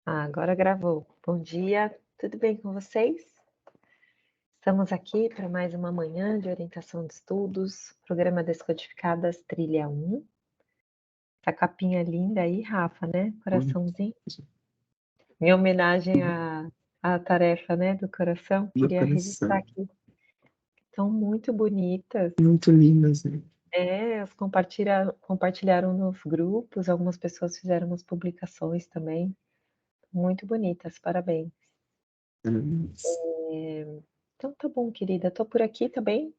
Agora gravou. Bom dia, tudo bem com vocês? Estamos aqui para mais uma manhã de orientação de estudos, programa Descodificadas, trilha 1. Essa capinha linda aí, Rafa, né? Olha, Coraçãozinho. Em homenagem à tarefa, né, do coração, meu queria registrar coração. aqui. São muito bonitas. Muito lindas, né? Elas compartilharam nos grupos, algumas pessoas fizeram umas publicações também. Muito bonitas, parabéns. Então tá bom, querida. Tô por aqui também.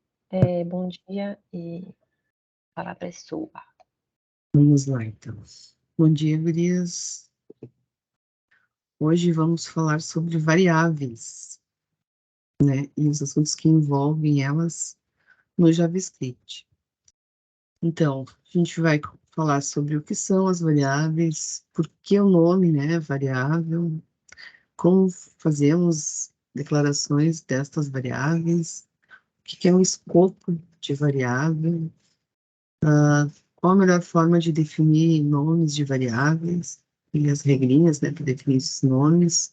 Bom dia e a palavra é sua. Vamos lá, então. Bom dia, gurias. Hoje vamos falar sobre variáveis, né? E os assuntos que envolvem elas no JavaScript. Então, a gente vai falar sobre o que são as variáveis, por que o nome, né, variável, como fazemos declarações destas variáveis, o que é o escopo de variável, qual a melhor forma de definir nomes de variáveis e as regrinhas, né, para definir esses nomes,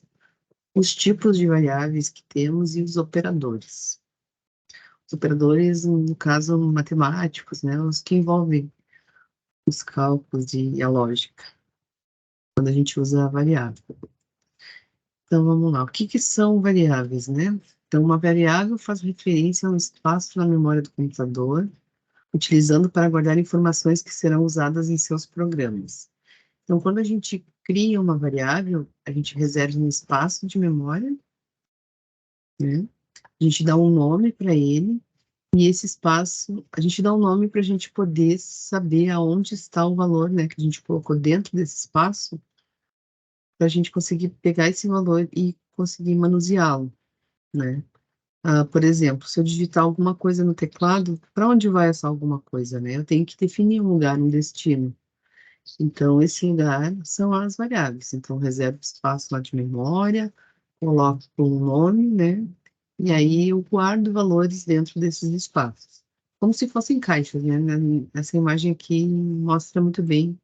os tipos de variáveis que temos e os operadores. Os operadores, no caso, matemáticos, né, os que envolvem os cálculos e a lógica, quando a gente usa a variável. Então, vamos lá. O que são variáveis, né? Então, uma variável faz referência a um espaço na memória do computador, utilizando para guardar informações que serão usadas em seus programas. Então, quando a gente cria uma variável, a gente reserva um espaço de memória, né? A gente dá um nome para ele, e esse espaço, a gente dá um nome para a gente poder saber aonde está o valor, né, que a gente colocou dentro desse espaço, para a gente conseguir pegar esse valor e conseguir manuseá-lo, né? Por exemplo, se eu digitar alguma coisa no teclado, para onde vai essa alguma coisa, né? Eu tenho que definir um lugar, um destino. Então, esse lugar são as variáveis. Então, reservo espaço lá de memória, coloco um nome, né? E aí eu guardo valores dentro desses espaços. Como se fossem caixas, né? Essa imagem aqui mostra muito bem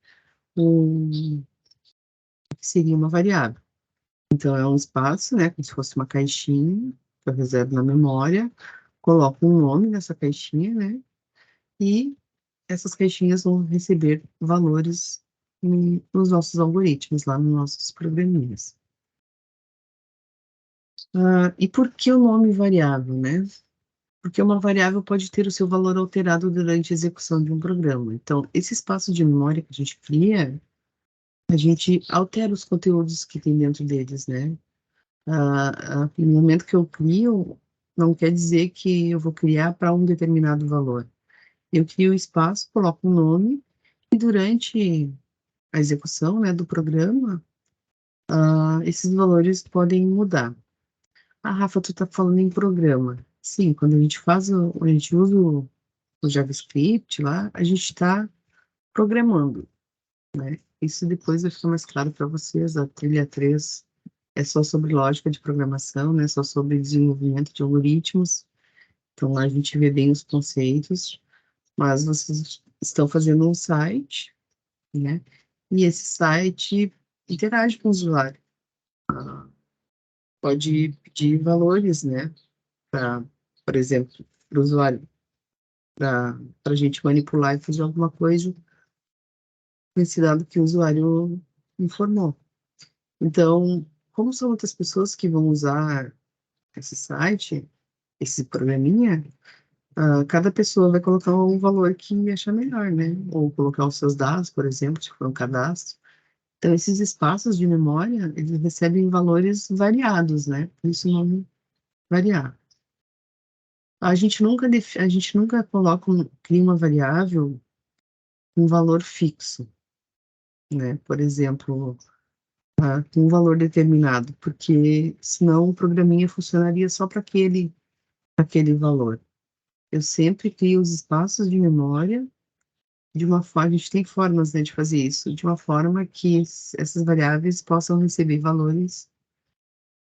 o que seria uma variável. Então, é um espaço, né? Como se fosse uma caixinha, que eu reservo na memória, coloco um nome nessa caixinha, né? E essas caixinhas vão receber valores nos nossos algoritmos, lá nos nossos programinhas. E por que o nome variável, né? Porque uma variável pode ter o seu valor alterado durante a execução de um programa. Então, esse espaço de memória que a gente cria, a gente altera os conteúdos que tem dentro deles, né? No momento que eu crio, não quer dizer que eu vou criar para um determinado valor. Eu crio o espaço, coloco um nome, e durante a execução, né, do programa, esses valores podem mudar. Rafa, tu tá falando em programa. Sim, quando a gente a gente usa o JavaScript lá, a gente está programando, né? Isso depois vai ficar mais claro para vocês. A trilha 3 é só sobre lógica de programação, né? Só sobre desenvolvimento de algoritmos. Então lá a gente vê bem os conceitos, mas vocês estão fazendo um site, né? E esse site interage com o usuário. Pode pedir valores, né? Para, por exemplo, para o usuário, para a gente manipular e fazer alguma coisa com esse dado que o usuário informou. Então, como são outras pessoas que vão usar esse site, esse programinha, cada pessoa vai colocar o valor que achar melhor, né? Ou colocar os seus dados, por exemplo, se for um cadastro. Então, esses espaços de memória, eles recebem valores variados, né? Por isso o nome variável. A gente nunca cria uma variável com um valor fixo, né? Por exemplo, com um valor determinado, porque senão o programinha funcionaria só para aquele valor. Eu sempre crio os espaços de memória de uma forma, a gente tem formas, né, de fazer isso, de uma forma que essas variáveis possam receber valores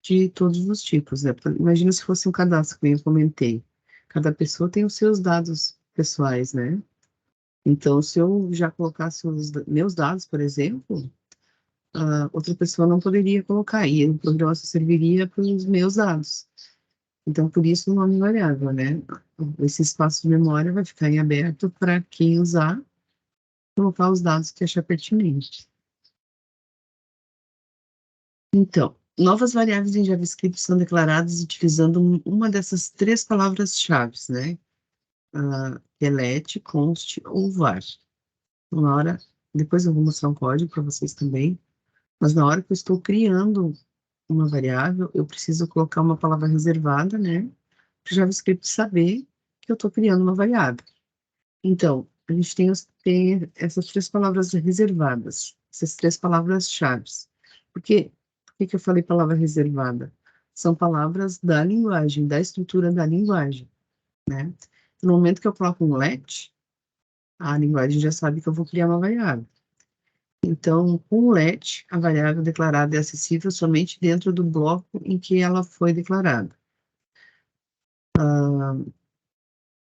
de todos os tipos, né? Imagina se fosse um cadastro, que eu comentei. Cada pessoa tem os seus dados pessoais, né? Então, se eu já colocasse os meus dados, por exemplo, outra pessoa não poderia colocar, e o programa só serviria para os meus dados. Então, por isso o nome variável, né? Esse espaço de memória vai ficar em aberto para quem usar, colocar os dados que achar pertinente. Então, novas variáveis em JavaScript são declaradas utilizando uma dessas três palavras-chave, né? Que é let, const ou var. Na hora, depois eu vou mostrar um código para vocês também, mas na hora que eu estou criando uma variável, eu preciso colocar uma palavra reservada, né? Para o JavaScript saber que eu estou criando uma variável. Então, a gente tem essas três palavras reservadas, essas três palavras-chave. Por que eu falei palavra reservada? São palavras da linguagem, da estrutura da linguagem, né? No momento que eu coloco um let, a linguagem já sabe que eu vou criar uma variável. Então, com o let, a variável declarada é acessível somente dentro do bloco em que ela foi declarada.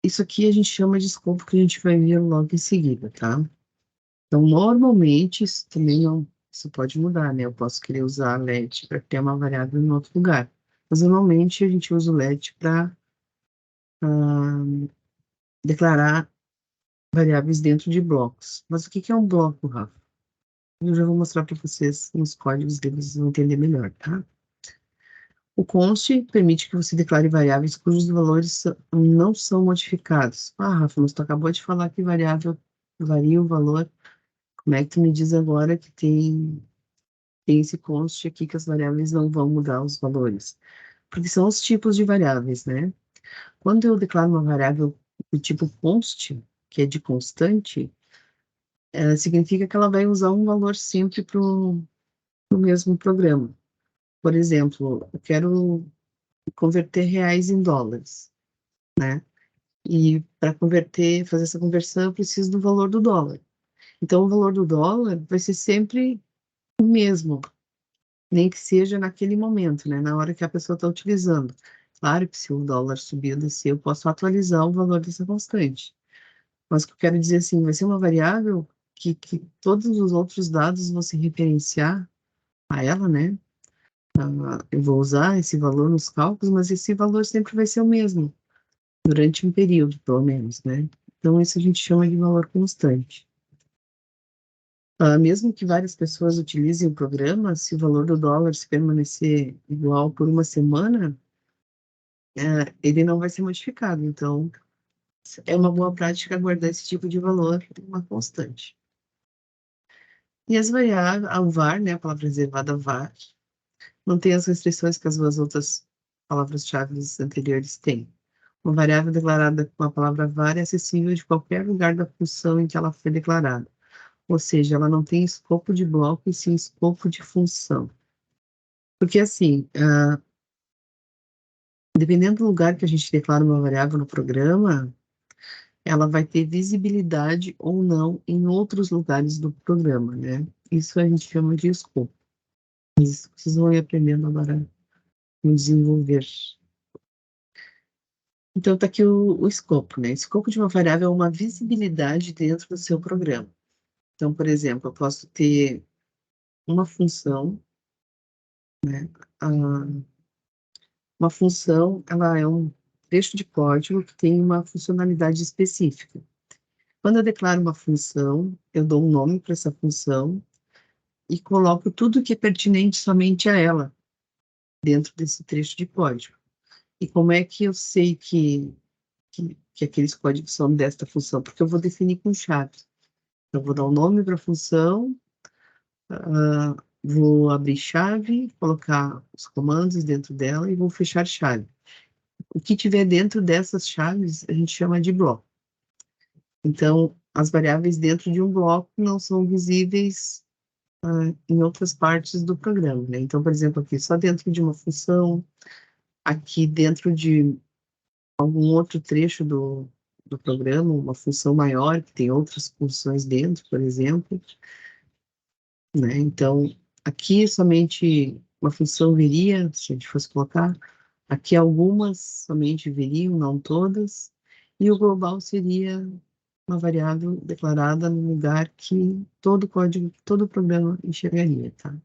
Isso aqui a gente chama de escopo, que a gente vai ver logo em seguida, tá? Então, normalmente, isso também não, isso pode mudar, né? Eu posso querer usar let para criar uma variável em outro lugar. Mas, normalmente, a gente usa o let para declarar variáveis dentro de blocos. Mas o que é um bloco, Rafa? Eu já vou mostrar para vocês nos códigos deles, vocês vão entender melhor, tá? O const permite que você declare variáveis cujos valores não são modificados. Ah, Rafa, mas tu acabou de falar que variável varia o valor. Como é que tu me diz agora que tem esse const aqui que as variáveis não vão mudar os valores? Porque são os tipos de variáveis, né? Quando eu declaro uma variável do tipo const, que é de constante, significa que ela vai usar um valor sempre para o mesmo programa. Por exemplo, eu quero converter reais em dólares, né? E para converter, fazer essa conversão, eu preciso do valor do dólar. Então, o valor do dólar vai ser sempre o mesmo, nem que seja naquele momento, né? Na hora que a pessoa está utilizando. Claro que se o dólar subir ou descer, eu posso atualizar o valor dessa constante. Mas o que eu quero dizer assim, vai ser uma variável que todos os outros dados vão se referenciar a ela, né? Eu vou usar esse valor nos cálculos, mas esse valor sempre vai ser o mesmo, durante um período, pelo menos, né? Então, isso a gente chama de valor constante. Mesmo que várias pessoas utilizem o programa, se o valor do dólar se permanecer igual por uma semana, ele não vai ser modificado. Então, é uma boa prática guardar esse tipo de valor em uma constante. E as variáveis, a var, né, a palavra reservada var, não tem as restrições que as duas outras palavras-chave anteriores têm. Uma variável declarada com a palavra var é acessível de qualquer lugar da função em que ela foi declarada. Ou seja, ela não tem escopo de bloco e sim escopo de função. Porque assim, dependendo do lugar que a gente declara uma variável no programa, ela vai ter visibilidade ou não em outros lugares do programa, né? Isso a gente chama de escopo. Isso vocês vão ir aprendendo agora no desenvolver. Então, está aqui o escopo, né? Escopo de uma variável é uma visibilidade dentro do seu programa. Então, por exemplo, eu posso ter uma função, né? Uma função, ela é um trecho de código que tem uma funcionalidade específica. Quando eu declaro uma função, eu dou um nome para essa função e coloco tudo que é pertinente somente a ela, dentro desse trecho de código. E como é que eu sei que aqueles códigos são desta função? Porque eu vou definir com chave. Eu vou dar o nome para a função, vou abrir chave, colocar os comandos dentro dela e vou fechar chave. O que tiver dentro dessas chaves, a gente chama de bloco. Então, as variáveis dentro de um bloco não são visíveis em outras partes do programa, né? Então, por exemplo, aqui só dentro de uma função, aqui dentro de algum outro trecho do programa, uma função maior, que tem outras funções dentro, por exemplo, né? Então, aqui somente uma função viria, se a gente fosse colocar, aqui algumas somente viriam, não todas, e o global seria uma variável declarada no lugar que todo código, todo programa enxergaria, tá?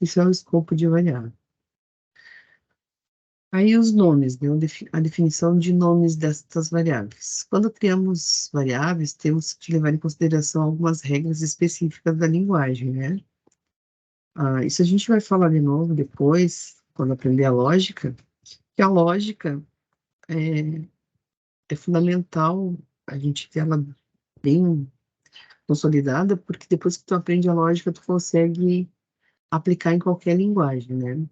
Isso é o escopo de variável. Aí os nomes, né? A definição de nomes destas variáveis. Quando criamos variáveis, temos que levar em consideração algumas regras específicas da linguagem, né? Isso a gente vai falar de novo depois, quando aprender a lógica, que a lógica é fundamental a gente ter ela bem consolidada, porque depois que tu aprende a lógica, tu consegue aplicar em qualquer linguagem, né?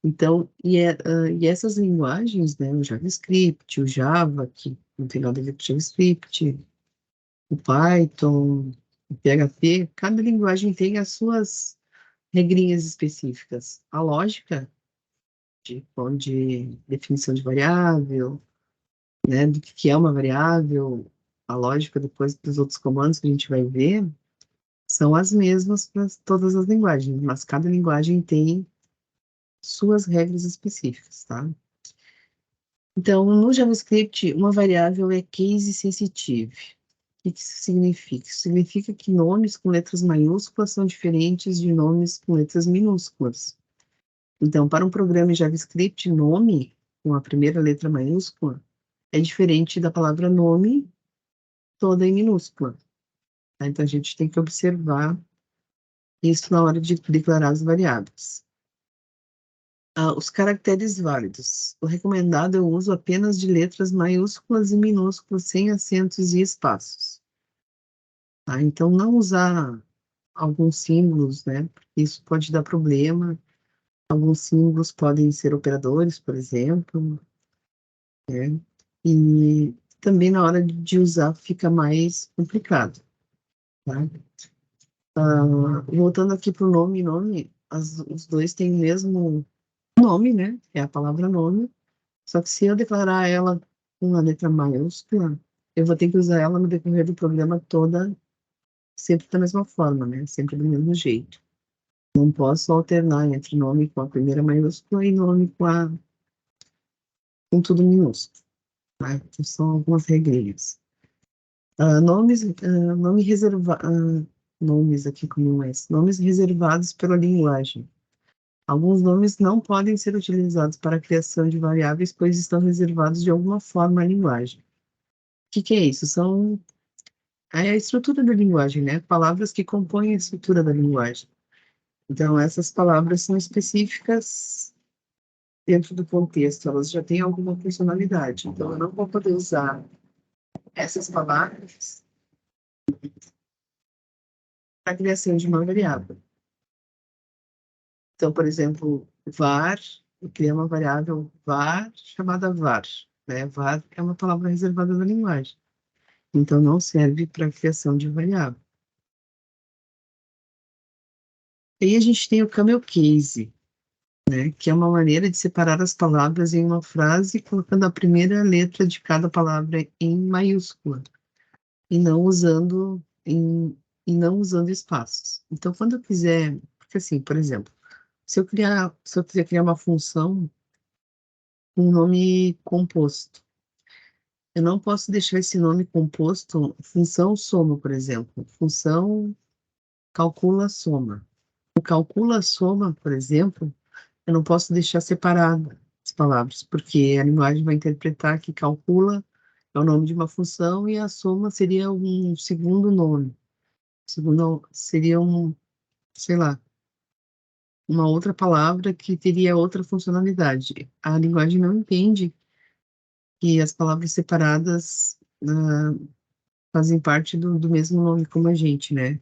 Então, e essas linguagens, né, o JavaScript, o Java, que não tem nada a ver com JavaScript, o Python, o PHP, cada linguagem tem as suas regrinhas específicas. A lógica de definição de variável, né, do que é uma variável, a lógica depois dos outros comandos que a gente vai ver, são as mesmas para todas as linguagens, mas cada linguagem tem suas regras específicas, tá? Então, no JavaScript, uma variável é case sensitive. O que isso significa? Isso significa que nomes com letras maiúsculas são diferentes de nomes com letras minúsculas. Então, para um programa em JavaScript, nome, com a primeira letra maiúscula, é diferente da palavra nome, toda em minúscula. Tá? Então, a gente tem que observar isso na hora de declarar as variáveis. Os caracteres válidos. O recomendado é o uso apenas de letras maiúsculas e minúsculas, sem acentos e espaços. Tá? Então, não usar alguns símbolos, né? Porque isso pode dar problema. Alguns símbolos podem ser operadores, por exemplo, né? E também na hora de usar fica mais complicado, tá? Voltando aqui para o nome, os dois têm o mesmo nome, né? É a palavra nome. Só que se eu declarar ela com uma letra maiúscula, eu vou ter que usar ela no decorrer do programa toda, sempre da mesma forma, né? Sempre do mesmo jeito. Não posso alternar entre nome com a primeira maiúscula e nome com tudo minúsculo, tá? Então, são algumas regrinhas. Nomes aqui como esse. Nomes reservados pela linguagem. Alguns nomes não podem ser utilizados para a criação de variáveis, pois estão reservados de alguma forma à linguagem. O que é isso? É a estrutura da linguagem, né? Palavras que compõem a estrutura da linguagem. Então, essas palavras são específicas dentro do contexto, elas já têm alguma funcionalidade. Então, eu não vou poder usar essas palavras para a criação de uma variável. Então, por exemplo, var, eu criei uma variável var chamada var, né? Var é uma palavra reservada da linguagem. Então, não serve para a criação de variável. E aí a gente tem o camel case, né, que é uma maneira de separar as palavras em uma frase, colocando a primeira letra de cada palavra em maiúscula e não usando espaços. Então, quando eu quiser, porque assim, por exemplo, se eu quiser criar uma função com um nome composto, eu não posso deixar esse nome composto função soma, por exemplo, função calcula soma. O calcula soma, por exemplo, eu não posso deixar separado as palavras, porque a linguagem vai interpretar que calcula é o nome de uma função e a soma seria um segundo nome. Segundo, seria sei lá, uma outra palavra que teria outra funcionalidade. A linguagem não entende que as palavras separadas fazem parte do mesmo nome como a gente, né?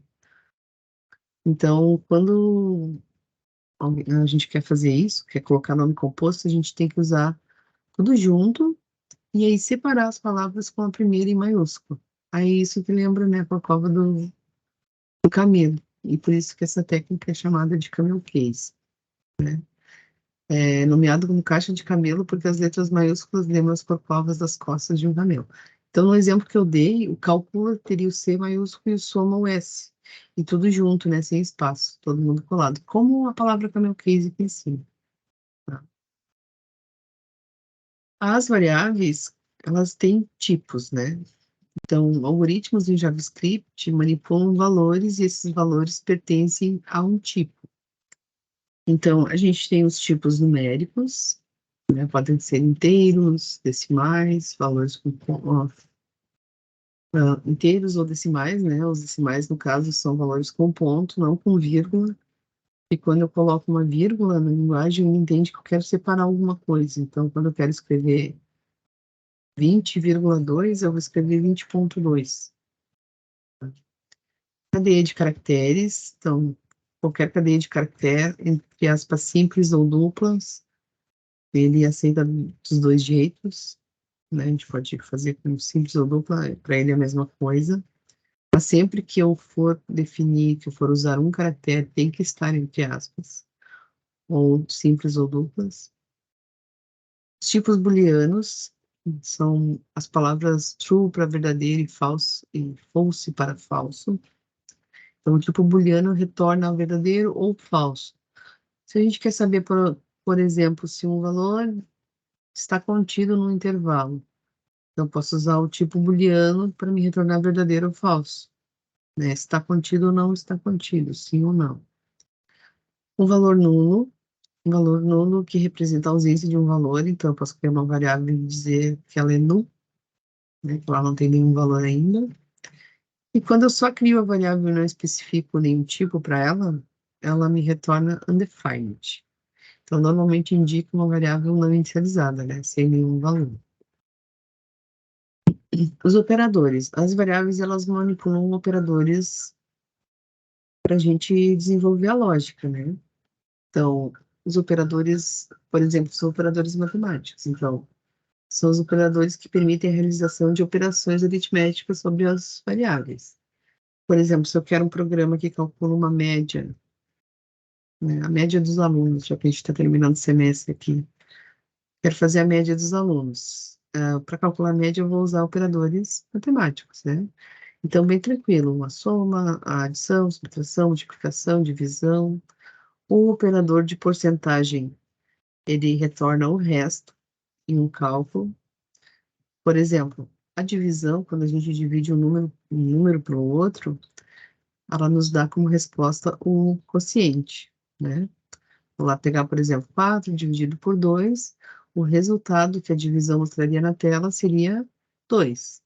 Então, quando a gente quer fazer isso, quer colocar nome composto, a gente tem que usar tudo junto e aí separar as palavras com a primeira em maiúsculo. Aí isso que lembra, né, com a cova do camelo. E por isso que essa técnica é chamada de camel case. É nomeado como caixa de camelo porque as letras maiúsculas lembram as corcovas das costas de um camelo. Então, no exemplo que eu dei, o cálculo teria o C maiúsculo e o soma o S. E tudo junto, né, sem espaço, todo mundo colado. Como a palavra camel case aqui em cima. Tá? As variáveis, elas têm tipos, né? Então, algoritmos em JavaScript manipulam valores e esses valores pertencem a um tipo. Então, a gente tem os tipos numéricos, né, podem ser inteiros, decimais, valores inteiros ou decimais, né? Os decimais, no caso, são valores com ponto, não com vírgula. E quando eu coloco uma vírgula na linguagem, ele entende que eu quero separar alguma coisa. Então, quando eu quero escrever 20,2, eu vou escrever 20,2. Cadeia de caracteres, então, qualquer cadeia de caractere, entre aspas, simples ou duplas, ele aceita dos dois jeitos, né? A gente pode fazer com simples ou dupla, para ele é a mesma coisa. Mas sempre que eu for definir, que eu for usar um caractere, tem que estar entre aspas, ou simples ou duplas. Os tipos booleanos são as palavras true para verdadeiro e false para falso. Então, o tipo booleano retorna ao verdadeiro ou falso. Se a gente quer saber, por exemplo, se um valor está contido num intervalo, então, eu posso usar o tipo booleano para me retornar verdadeiro ou falso, né? Está contido ou não está contido, sim ou não. Um valor nulo que representa a ausência de um valor, então eu posso criar uma variável e dizer que ela é null, né? Que ela não tem nenhum valor ainda. E quando eu só crio a variável e não especifico nenhum tipo para ela, ela me retorna undefined. Então, normalmente indica uma variável não inicializada, né? Sem nenhum valor. Os operadores. As variáveis, elas manipulam operadores para a gente desenvolver a lógica, né? Então, os operadores, por exemplo, são operadores matemáticos. Então, são os operadores que permitem a realização de operações aritméticas sobre as variáveis. Por exemplo, se eu quero um programa que calcula uma média, né, a média dos alunos, já que a gente está terminando o semestre aqui, quero fazer a média dos alunos. Para calcular a média, eu vou usar operadores matemáticos, né? Então, bem tranquilo, uma soma, a adição, subtração, multiplicação, divisão. O operador de porcentagem, ele retorna o resto em um cálculo. Por exemplo, a divisão, quando a gente divide um número para o outro, ela nos dá como resposta o quociente, né? Vou lá pegar, por exemplo, 4 dividido por 2, o resultado que a divisão mostraria na tela seria 2.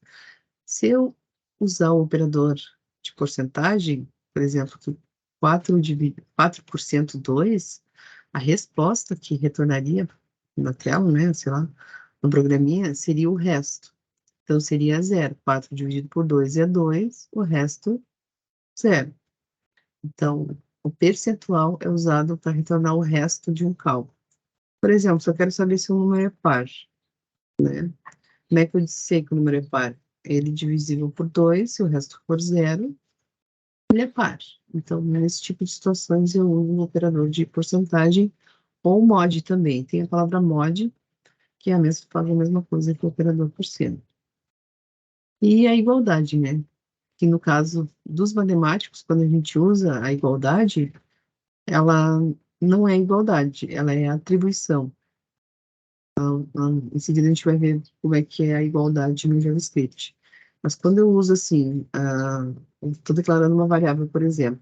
Se eu usar o operador de porcentagem, por exemplo, que 4% 2, a resposta que retornaria na tela, né, sei lá, no programinha, seria o resto. Então, seria 0. 4 dividido por 2 é 2, o resto, 0. Então, o percentual é usado para retornar o resto de um cálculo. Por exemplo, se eu quero saber se o número é par, né? Como é que eu sei que o número é par? Ele é divisível por 2, se o resto for 0, ele é par. Então, nesse tipo de situações, eu uso um operador de porcentagem ou mod também. Tem a palavra mod, que é faz a mesma coisa que o operador por cento. E a igualdade, né? Que no caso dos matemáticos, quando a gente usa a igualdade, ela não é igualdade, ela é atribuição. Em seguida a gente vai ver como é que é a igualdade no JavaScript. Mas quando eu uso assim, eu estou declarando uma variável, por exemplo,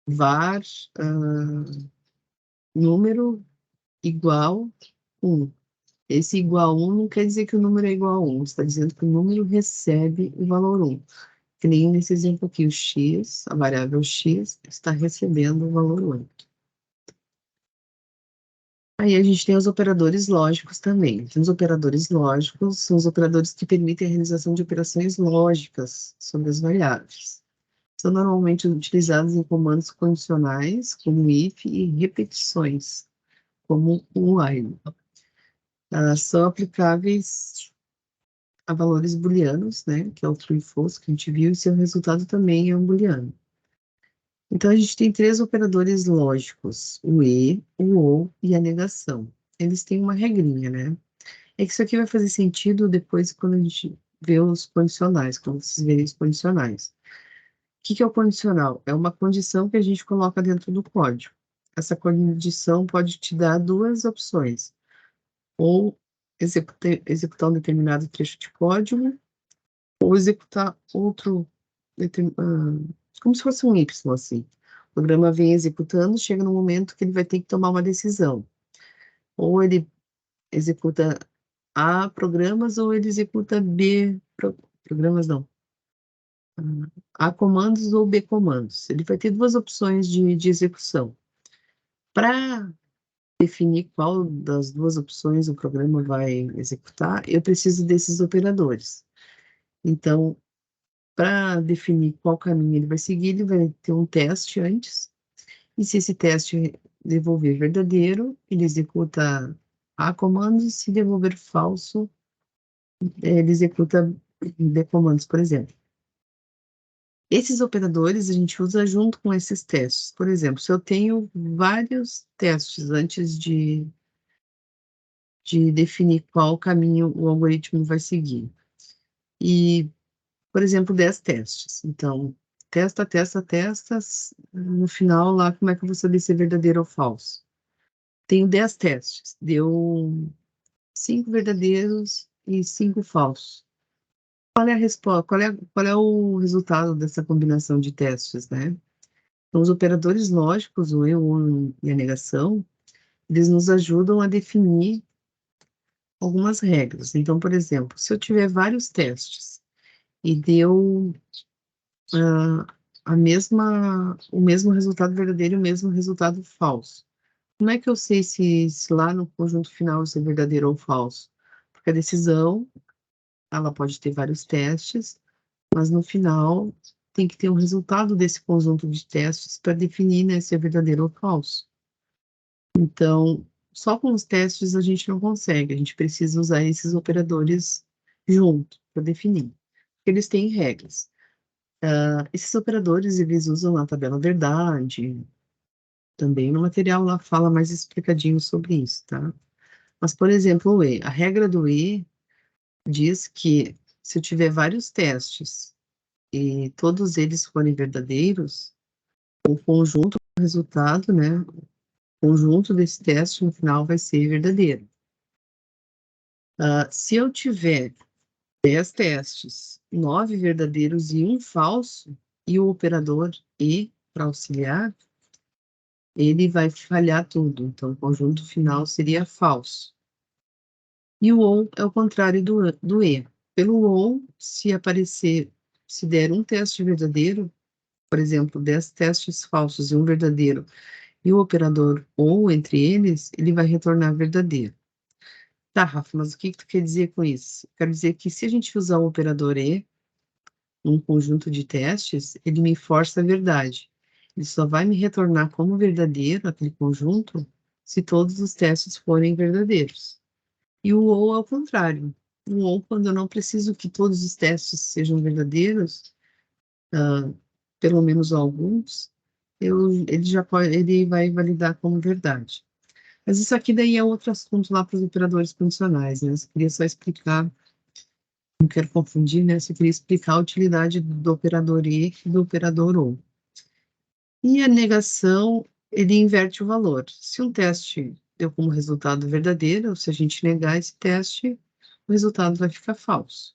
var número igual 1. Esse igual 1 não quer dizer que o número é igual a 1, está dizendo que o número recebe o valor 1. Que nem nesse exemplo aqui, o x, a variável x, está recebendo o valor 8. Aí a gente tem os operadores lógicos também. Então, os operadores lógicos são os operadores que permitem a realização de operações lógicas sobre as variáveis. São normalmente utilizados em comandos condicionais, como if, e repetições, como o while. São aplicáveis a valores booleanos, né, que é o true e false que a gente viu, e seu resultado também é um booleano. Então, a gente tem três operadores lógicos, o e, o ou e a negação. Eles têm uma regrinha, né? É que isso aqui vai fazer sentido depois quando a gente vê os condicionais, quando vocês verem os condicionais. O que é o condicional? É uma condição que a gente coloca dentro do código. Essa condição pode te dar duas opções. Ou executar um determinado trecho de código, ou executar outro, como se fosse um Y, assim. O programa vem executando, chega no momento que ele vai ter que tomar uma decisão. Ou ele executa A programas, ou ele executa B programas, não. A comandos ou B comandos. Ele vai ter duas opções de execução. Para definir qual das duas opções o programa vai executar, eu preciso desses operadores. Então, para definir qual caminho ele vai seguir, ele vai ter um teste antes, e se esse teste devolver verdadeiro, ele executa A comandos, e se devolver falso, ele executa B comandos, por exemplo. Esses operadores a gente usa junto com esses testes. Por exemplo, se eu tenho vários testes antes de definir qual caminho o algoritmo vai seguir. E, por exemplo, 10 testes. Então, testa, no final lá, como é que eu vou saber se é verdadeiro ou falso? Tenho 10 testes, deu 5 verdadeiros e 5 falsos. Qual é a resposta? Qual é o resultado dessa combinação de testes, né? Então, os operadores lógicos, o e, o e a negação, eles nos ajudam a definir algumas regras. Então, por exemplo, se eu tiver vários testes e deu o mesmo resultado verdadeiro e o mesmo resultado falso, como é que eu sei se lá no conjunto final isso é verdadeiro ou falso? Porque a decisão, ela pode ter vários testes, mas no final tem que ter um resultado desse conjunto de testes para definir, né, se é verdadeiro ou falso. Então, só com os testes a gente não consegue, a gente precisa usar esses operadores junto para definir, porque eles têm regras. Esses operadores, eles usam a tabela verdade, também no material lá fala mais explicadinho sobre isso, tá? Mas, por exemplo, o E, a regra do E diz que se eu tiver vários testes e todos eles forem verdadeiros, o conjunto do resultado, né, o conjunto desse teste no final vai ser verdadeiro. Se eu tiver 10 testes, 9 verdadeiros e um falso, e o operador E para auxiliar, ele vai falhar tudo. Então, o conjunto final seria falso. E o ou é o contrário do E. Pelo ou, se aparecer, se der um teste verdadeiro, por exemplo, 10 testes falsos e um verdadeiro, e o operador ou entre eles, ele vai retornar verdadeiro. Tá, Rafa, mas o que tu quer dizer com isso? Quer dizer que se a gente usar o operador E, um conjunto de testes, ele me força a verdade. Ele só vai me retornar como verdadeiro aquele conjunto se todos os testes forem verdadeiros. E o ou é o contrário. O ou, quando eu não preciso que todos os testes sejam verdadeiros, pelo menos alguns, ele vai validar como verdade. Mas isso aqui daí é outro assunto lá para os operadores condicionais, né? Eu queria só explicar, não quero confundir, né? Eu queria explicar a utilidade do operador e do operador ou. E a negação, ele inverte o valor. Se um teste deu como resultado verdadeiro, se a gente negar esse teste, o resultado vai ficar falso.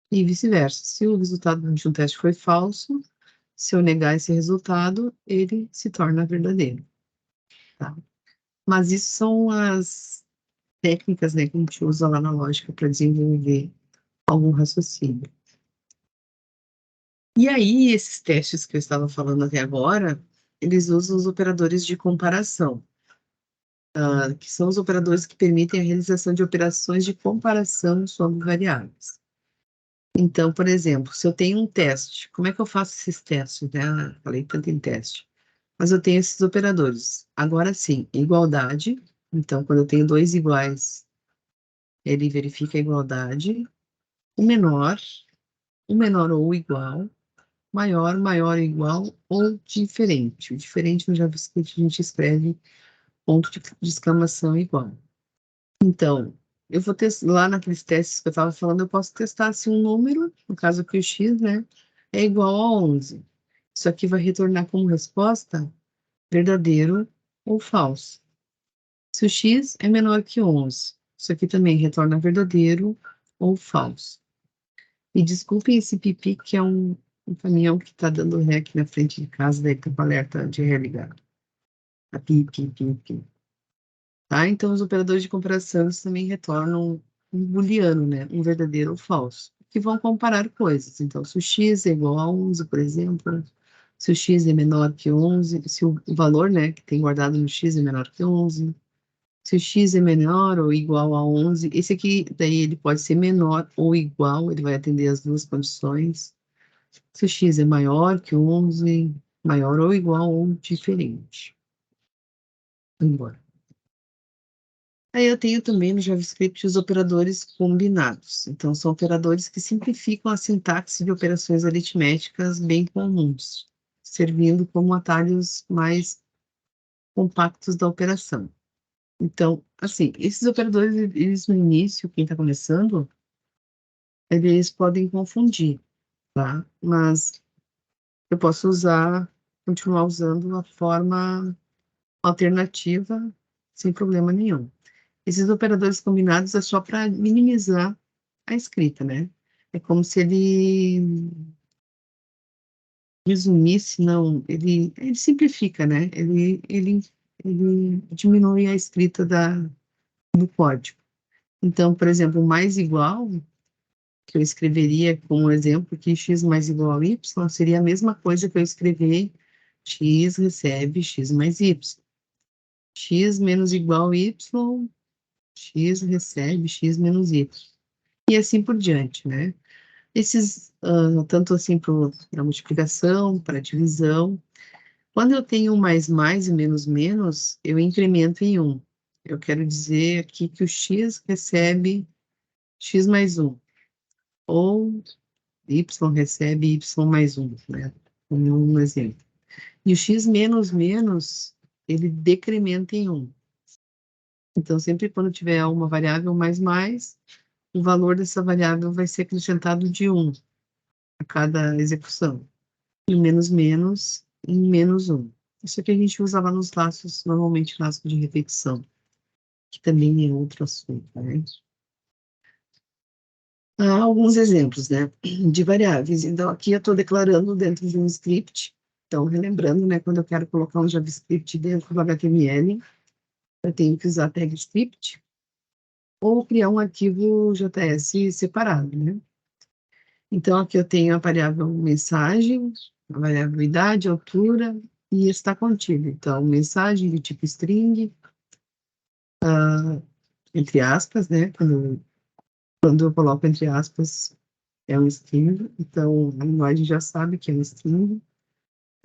E vice-versa. Se o resultado de um teste foi falso, se eu negar esse resultado, ele se torna verdadeiro. Tá? Mas isso são as técnicas, né, que a gente usa lá na lógica para desenvolver algum raciocínio. E aí, esses testes que eu estava falando até agora, eles usam os operadores de comparação, que são os operadores que permitem a realização de operações de comparação sobre variáveis. Então, por exemplo, se eu tenho um teste, como é que eu faço esses testes, né? Falei tanto em teste. Mas eu tenho esses operadores. Agora sim, igualdade. Então, quando eu tenho dois iguais, ele verifica a igualdade. O menor ou igual, maior, maior ou igual ou diferente. O diferente no JavaScript a gente escreve ponto de exclamação igual. Então, eu vou testar lá naqueles testes que eu estava falando, eu posso testar se um número, no caso aqui o x, né, é igual a 11. Isso aqui vai retornar como resposta verdadeiro ou falso. Se o x é menor que 11, isso aqui também retorna verdadeiro ou falso. E desculpem esse pipi, que é um caminhão que está dando ré aqui na frente de casa, daí tá com o alerta de ré ligado. A pipi, pipi. Tá? Então, os operadores de comparação eles também retornam um booleano, né? Um verdadeiro ou falso, que vão comparar coisas. Então, se o x é igual a 11, por exemplo, se o x é menor que 11, se o valor, né, que tem guardado no x é menor que 11, se o x é menor ou igual a 11, esse aqui, daí ele pode ser menor ou igual, ele vai atender as duas condições. Se o x é maior que 11, maior ou igual ou diferente. Embora. Aí eu tenho também no JavaScript os operadores combinados. Então, são operadores que simplificam a sintaxe de operações aritméticas bem comuns, servindo como atalhos mais compactos da operação. Então, assim, esses operadores, eles no início, quem está começando, eles podem confundir, tá? Mas eu posso continuar usando a forma alternativa sem problema nenhum. Esses operadores combinados é só para minimizar a escrita, né? É como se ele resumisse, não, ele simplifica, né? Ele diminui a escrita do código. Então, por exemplo, mais igual, que eu escreveria como exemplo que x mais igual a y, seria a mesma coisa que eu escrever x recebe x mais y. X menos igual a y, x recebe x menos y. E assim por diante, né? Tanto assim para multiplicação, para divisão. Quando eu tenho mais e menos, eu incremento em 1. Eu quero dizer aqui que o x recebe x mais 1, ou y recebe y mais 1, né? Como um exemplo. E o x menos menos, ele decrementa em 1. Então, sempre quando tiver uma variável mais, o valor dessa variável vai ser acrescentado de 1 a cada execução. E menos menos em menos 1. Isso aqui a gente usa lá nos laços, normalmente laço de repetição, que também é outro assunto, né? Há alguns exemplos, né, de variáveis. Então, aqui eu estou declarando dentro de um script. Então, relembrando, né, quando eu quero colocar um JavaScript dentro do HTML, eu tenho que usar tag script ou criar um arquivo JS separado, né? Então, aqui eu tenho a variável mensagem, a variável idade, altura, e está contido. Então, mensagem de tipo string, entre aspas, né? Quando eu coloco entre aspas, é um string. Então, a linguagem já sabe que é um string.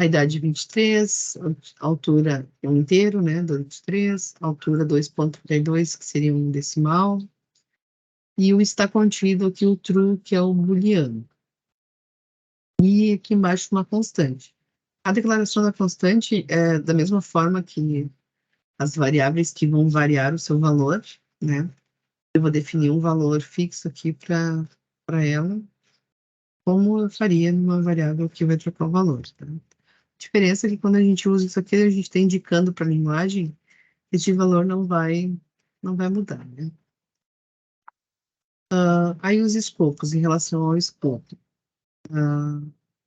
A idade 23, a altura é um inteiro, né? 23, a altura 2,32, que seria um decimal. E o está contido aqui, o true, que é o booleano. E aqui embaixo uma constante. A declaração da constante é da mesma forma que as variáveis que vão variar o seu valor, né? Eu vou definir um valor fixo aqui para ela, como eu faria numa variável que vai trocar o valor, tá? A diferença é que quando a gente usa isso aqui, a gente está indicando para a linguagem que esse valor não vai mudar, né? Aí os escopos, em relação ao escopo.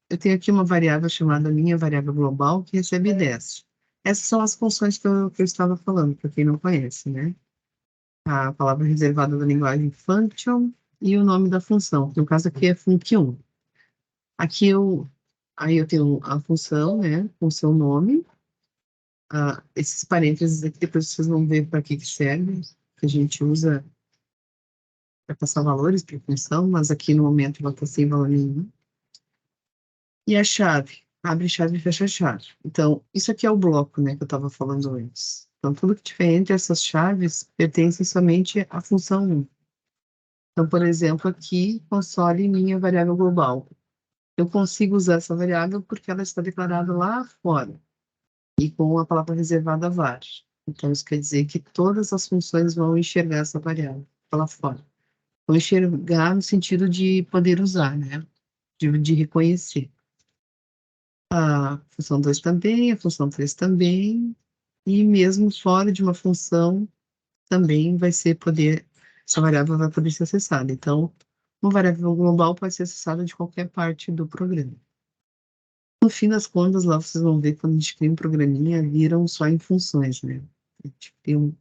Eu tenho aqui uma variável chamada minha variável global, que recebe 10. Essas são as funções que eu estava falando, para quem não conhece, né? A palavra reservada da linguagem function e o nome da função, que no caso aqui é func1. Aí eu tenho a função, né, com o seu nome. Esses parênteses aqui, depois vocês vão ver para que serve, que a gente usa para passar valores para a função, mas aqui no momento ela está sem valor nenhum. E a chave, abre chave e fecha chave. Então, isso aqui é o bloco, né, que eu estava falando antes. Então, tudo que tiver entre essas chaves pertence somente à função 1. Então, por exemplo, aqui, console minha variável global. Eu consigo usar essa variável porque ela está declarada lá fora e com a palavra reservada var. Então, isso quer dizer que todas as funções vão enxergar essa variável lá fora. Vão enxergar no sentido de poder usar, né? De reconhecer. A função 2 também, a função 3 também, e mesmo fora de uma função, também essa variável vai poder ser acessada. Então, Uma variável global pode ser acessada de qualquer parte do programa. No fim das contas, lá vocês vão ver quando a gente cria um programinha, viram só em funções, né? A gente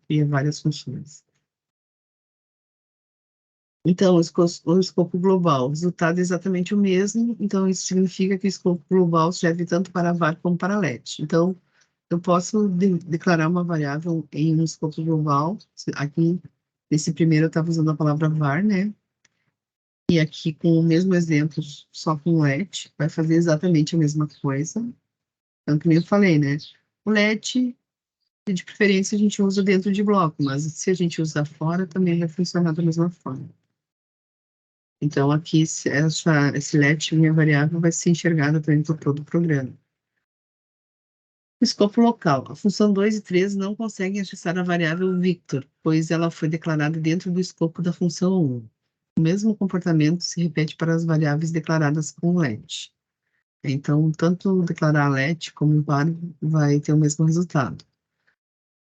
cria várias funções. Então, o escopo global, o resultado é exatamente o mesmo, então isso significa que o escopo global serve tanto para var como para let. Então, eu posso declarar uma variável em um escopo global, aqui, nesse primeiro eu estava usando a palavra var, né? E aqui, com o mesmo exemplo, só com let, vai fazer exatamente a mesma coisa. Então, que nem eu falei, né? O let, de preferência, a gente usa dentro de bloco, mas se a gente usar fora, também vai funcionar da mesma forma. Então, aqui, esse let, minha variável, vai ser enxergada dentro de todo o programa. Escopo local. A função 2 e 3 não conseguem acessar a variável Victor, pois ela foi declarada dentro do escopo da função 1. O mesmo comportamento se repete para as variáveis declaradas com let. Então, tanto declarar let como var vai ter o mesmo resultado.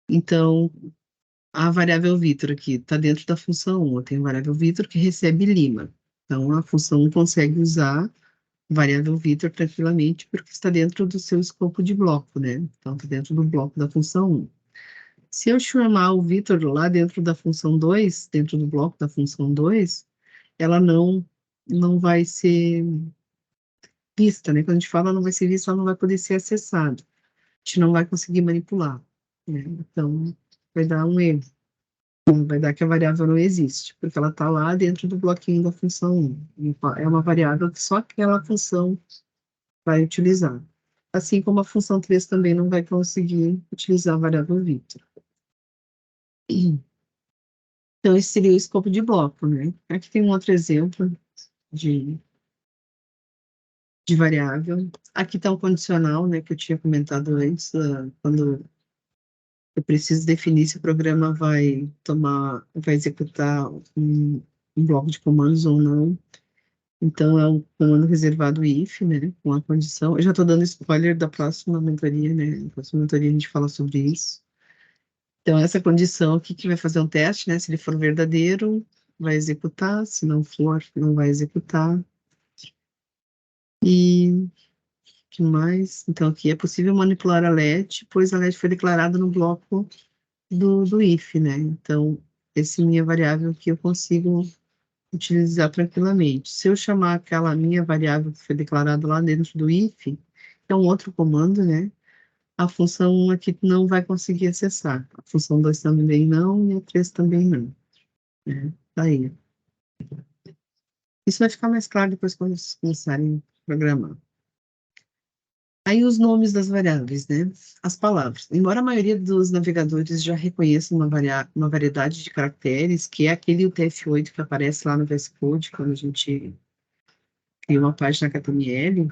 Então, a variável Victor aqui está dentro da função 1. Eu tenho a variável Victor que recebe Lima. Então, a função 1 consegue usar variável Victor tranquilamente, porque está dentro do seu escopo de bloco, né? Então, está dentro do bloco da função 1. Se eu chamar o Victor lá dentro da função 2, dentro do bloco da função 2, ela não vai ser vista, né? Quando a gente fala não vai ser vista, ela não vai poder ser acessada. A gente não vai conseguir manipular, né? Então, vai dar um erro. Vai dar que a variável não existe, porque ela está lá dentro do bloquinho da função 1. É uma variável que só aquela função vai utilizar. Assim como a função 3 também não vai conseguir utilizar a variável Victor. Então, esse seria o escopo de bloco, né? Aqui tem um outro exemplo de, de variável. Aqui está um condicional, né, que eu tinha comentado antes, quando eu preciso definir se o programa vai executar um bloco de comandos ou não. Então, é um comando reservado if, né, com a condição. Eu já estou dando spoiler da próxima mentoria, né, na próxima mentoria a gente fala sobre isso. Então, essa condição aqui que vai fazer um teste, né, se ele for verdadeiro, vai executar, se não for, não vai executar. E que mais? Então, aqui é possível manipular a let, pois a let foi declarada no bloco do if, né? Então, essa é minha variável que eu consigo utilizar tranquilamente. Se eu chamar aquela minha variável que foi declarada lá dentro do if, que é um outro comando, né? A função 1 aqui não vai conseguir acessar. A função 2 também não, e a 3 também não. Né? Tá aí. Isso vai ficar mais claro depois quando vocês começarem a programar. Aí os nomes das variáveis, né? As palavras. Embora a maioria dos navegadores já reconheça uma variedade de caracteres, que é aquele UTF-8 que aparece lá no VS Code, quando a gente cria uma página HTML,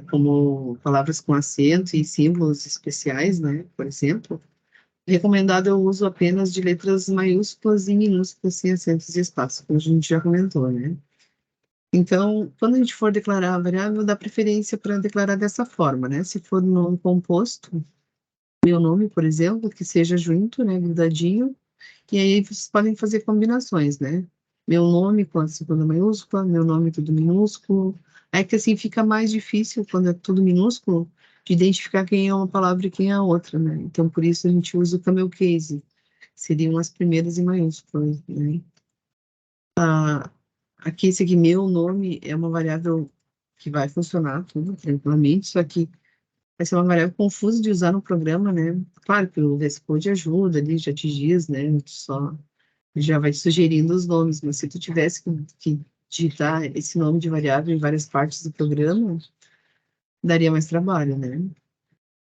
como palavras com acento e símbolos especiais, né? Por exemplo, recomendado eu uso apenas de letras maiúsculas e minúsculas, sem acentos e espaços, como a gente já comentou, né? Então, quando a gente for declarar a variável, dá preferência para declarar dessa forma, né? Se for num composto, meu nome, por exemplo, que seja junto, né, grudadinho, e aí vocês podem fazer combinações, né? Meu nome com a segunda maiúscula, meu nome tudo minúsculo. É que assim fica mais difícil quando é tudo minúsculo de identificar quem é uma palavra e quem é a outra, né? Então, por isso a gente usa o camel case, seriam as primeiras em maiúsculas, né? Aqui, esse aqui, meu nome, é uma variável que vai funcionar tudo tranquilamente, só que vai ser uma variável confusa de usar no programa, né? Claro que o VS Code ajuda ali, já te diz, né? Só já vai te sugerindo os nomes, mas se tu tivesse que digitar esse nome de variável em várias partes do programa, daria mais trabalho, né?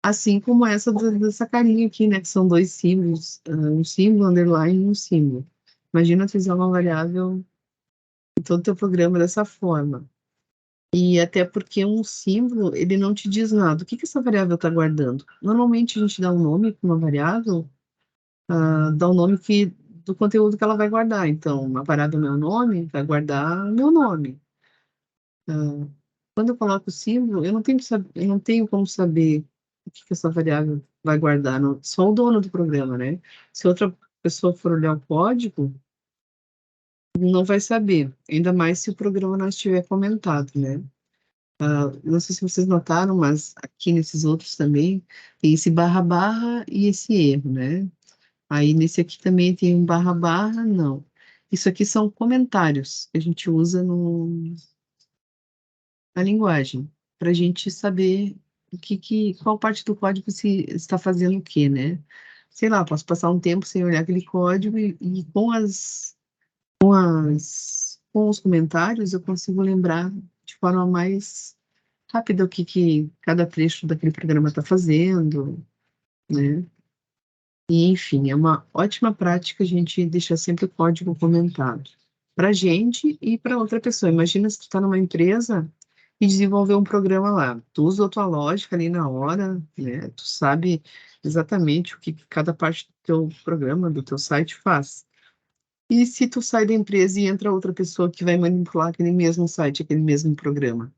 Assim como essa dessa carinha aqui, né? Que são dois símbolos, um símbolo, underline e um símbolo. Imagina tu usar uma variável em todo o teu programa dessa forma. E até porque um símbolo, ele não te diz nada. O que que essa variável está guardando? Normalmente a gente dá um nome para uma variável, dá um nome do conteúdo que ela vai guardar. Então, a variável meu nome vai guardar o meu nome. Ah, quando eu coloco o símbolo, eu não tenho como saber o que que essa variável vai guardar. Só o dono do programa, né? Se outra pessoa for olhar o código, não vai saber, ainda mais se o programa não estiver comentado, né? Não sei se vocês notaram, mas aqui nesses outros também tem esse barra barra e esse erro, né? Aí nesse aqui também tem um barra barra, não. Isso aqui são comentários que a gente usa na linguagem, para a gente saber qual parte do código se está fazendo o quê, né? Sei lá, posso passar um tempo sem olhar aquele código e com os comentários eu consigo lembrar de forma mais rápida o que cada trecho daquele programa está fazendo, né? E, enfim, é uma ótima prática a gente deixar sempre o código comentado para a gente e para outra pessoa. Imagina se tu está numa empresa e desenvolver um programa lá. Tu usa a tua lógica ali na hora, né? Tu sabe exatamente o que cada parte do teu programa, do teu site faz. E se tu sai da empresa e entra outra pessoa que vai manipular aquele mesmo site, aquele mesmo programa?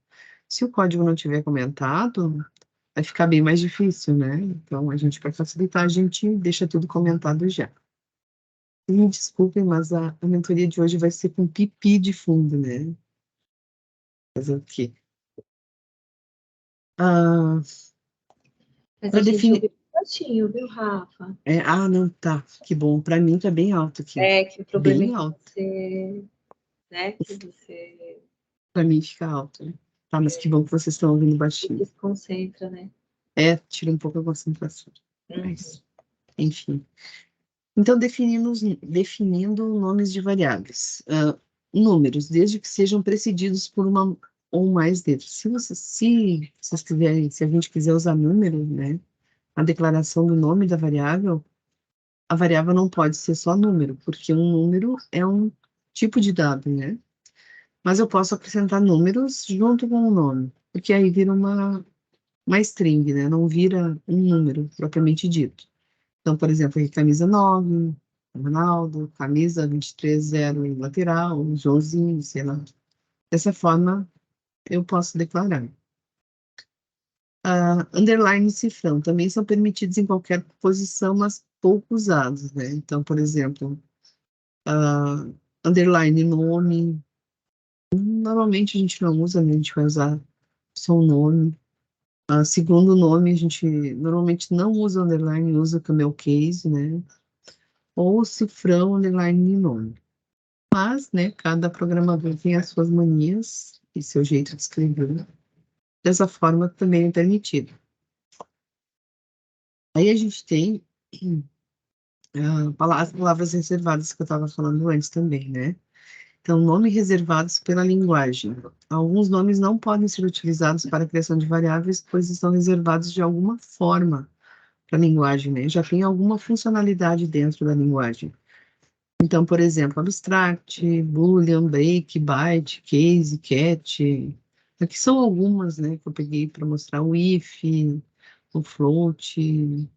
Se o código não tiver comentado, vai ficar bem mais difícil, né? Então, a gente, para facilitar, a gente deixa tudo comentado já. E me desculpem, mas a mentoria de hoje vai ser com pipi de fundo, né? Fazer o quê? Ah, Mas para a gente definir. ouviu um pouquinho, viu, Rafa? Não, tá. Que bom. Para mim tá bem alto aqui. É que o problema é Bem que alto. você, né, que você Para mim fica alto, né? Tá, mas que bom que vocês estão ouvindo se baixinho. desconcentra, né? Tira um pouco a concentração. Uhum. Mas, enfim. Então, definindo nomes de variáveis. Números, desde que sejam precedidos por uma ou mais letras. Se vocês quiserem, se a gente quiser usar número, né, a declaração do nome da variável, a variável não pode ser só número, porque um número é um tipo de dado, né? Mas eu posso acrescentar números junto com o nome, porque aí vira uma string, né? Não vira um número propriamente dito. Então, por exemplo, aqui camisa 9, Ronaldo, camisa 23, 0, lateral, Joãozinho, sei lá. Dessa forma, eu posso declarar. Underline e cifrão também são permitidos em qualquer posição, mas pouco usados, né? Então, por exemplo, underline nome, normalmente a gente não usa, né? A gente vai usar só o nome. Segundo nome, a gente normalmente não usa underline, usa camel case, né? Ou cifrão, underline e nome. Mas, né, cada programador tem as suas manias e seu jeito de escrever. Dessa forma, também é permitido. Aí a gente tem as palavras reservadas que eu estava falando antes também, né? Então, nomes reservados pela linguagem. Alguns nomes não podem ser utilizados para a criação de variáveis, pois estão reservados de alguma forma para a linguagem, né? Já tem alguma funcionalidade dentro da linguagem. Então, por exemplo, abstract, boolean, break, byte, case, cat. Aqui são algumas, né, que eu peguei para mostrar o if, o float,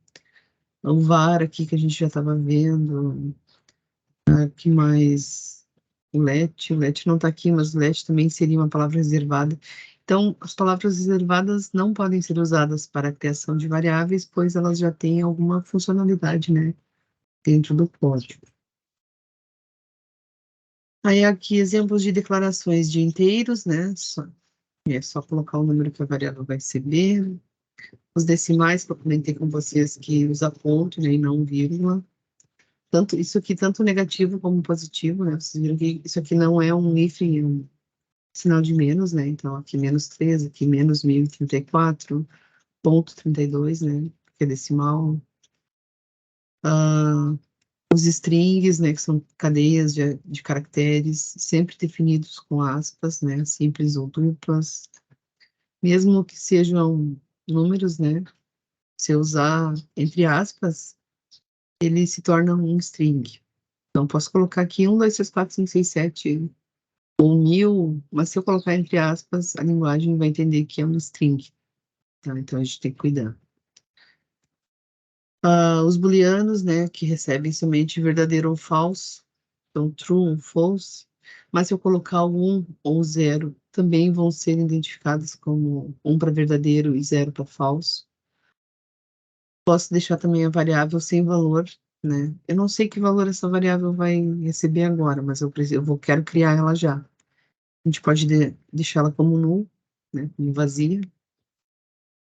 o var aqui que a gente já estava vendo. Aqui mais o let não está aqui, mas o let também seria uma palavra reservada. Então, as palavras reservadas não podem ser usadas para a criação de variáveis, pois elas já têm alguma funcionalidade, né, dentro do código. Aí aqui exemplos de declarações de inteiros, né? É só colocar o número que a variável vai receber. Os decimais, que eu comentei com vocês que usa ponto, né, e não vírgula. Isso aqui, tanto negativo como positivo, né? Vocês viram que isso aqui não é um hífen, é um sinal de menos, né? Então, aqui menos 3, aqui menos 1034, ponto 32, né? Que é decimal. Os strings, né, que são cadeias de caracteres, sempre definidos com aspas, né, simples ou duplas, mesmo que sejam números, né, se eu usar entre aspas, ele se torna um string. Então, posso colocar aqui 1, 2, 3, 4, 5, 6, 7 ou 1000, mas se eu colocar entre aspas, a linguagem vai entender que é um string. Tá? Então, a gente tem que cuidar. Os booleanos, né, que recebem somente verdadeiro ou falso, então true ou false, mas se eu colocar o 1 ou 0, também vão ser identificados como 1 para verdadeiro e 0 para falso. Posso deixar também a variável sem valor, né? Eu não sei que valor essa variável vai receber agora, mas quero criar ela já. A gente pode deixar ela como null, né? Como vazia,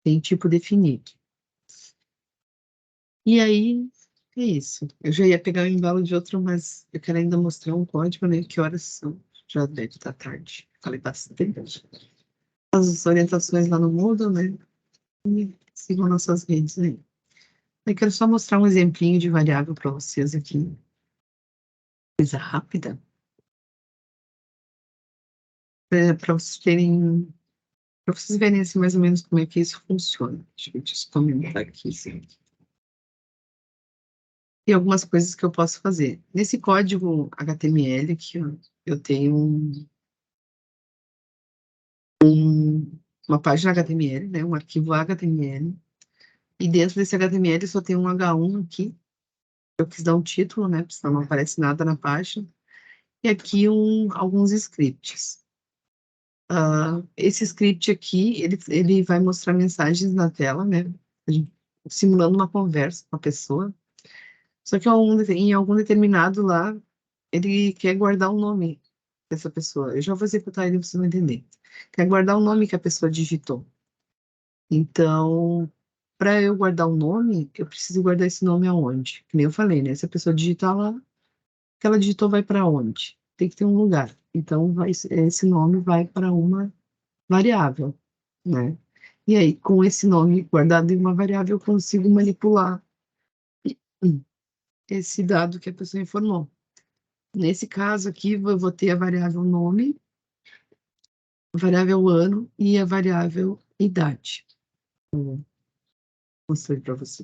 tem tipo definido. E aí, é isso. Eu já ia pegar o embalo de outro, mas eu quero ainda mostrar um código, né? Que horas são? Já deve estar tarde. Falei bastante. As orientações lá no Moodle, né? E sigam nossas redes aí. Eu quero só mostrar um exemplinho de variável para vocês aqui. Coisa rápida. Para vocês terem, para vocês verem assim, mais ou menos como é que isso funciona. Deixa eu comentar aqui, assim. Tem algumas coisas que eu posso fazer. Nesse código HTML aqui, ó, eu tenho uma página HTML, né, um arquivo HTML, e dentro desse HTML só tem um H1 aqui. Eu quis dar um título, né, porque senão não aparece nada na página. E aqui alguns scripts. Esse script aqui, ele vai mostrar mensagens na tela, né, simulando uma conversa com a pessoa. Só que em algum determinado lá, ele quer guardar o nome dessa pessoa. Eu já vou executar ele, você vai entender. Quer guardar o nome que a pessoa digitou. Então, para eu guardar o nome, eu preciso guardar esse nome aonde? Que nem eu falei, né? Se a pessoa digitar lá, o que ela digitou vai para onde? Tem que ter um lugar. Então, esse nome vai para uma variável, né? E aí, com esse nome guardado em uma variável, eu consigo manipular esse dado que a pessoa informou. Nesse caso aqui, eu vou ter a variável nome, a variável ano e a variável idade. Vou mostrar para você.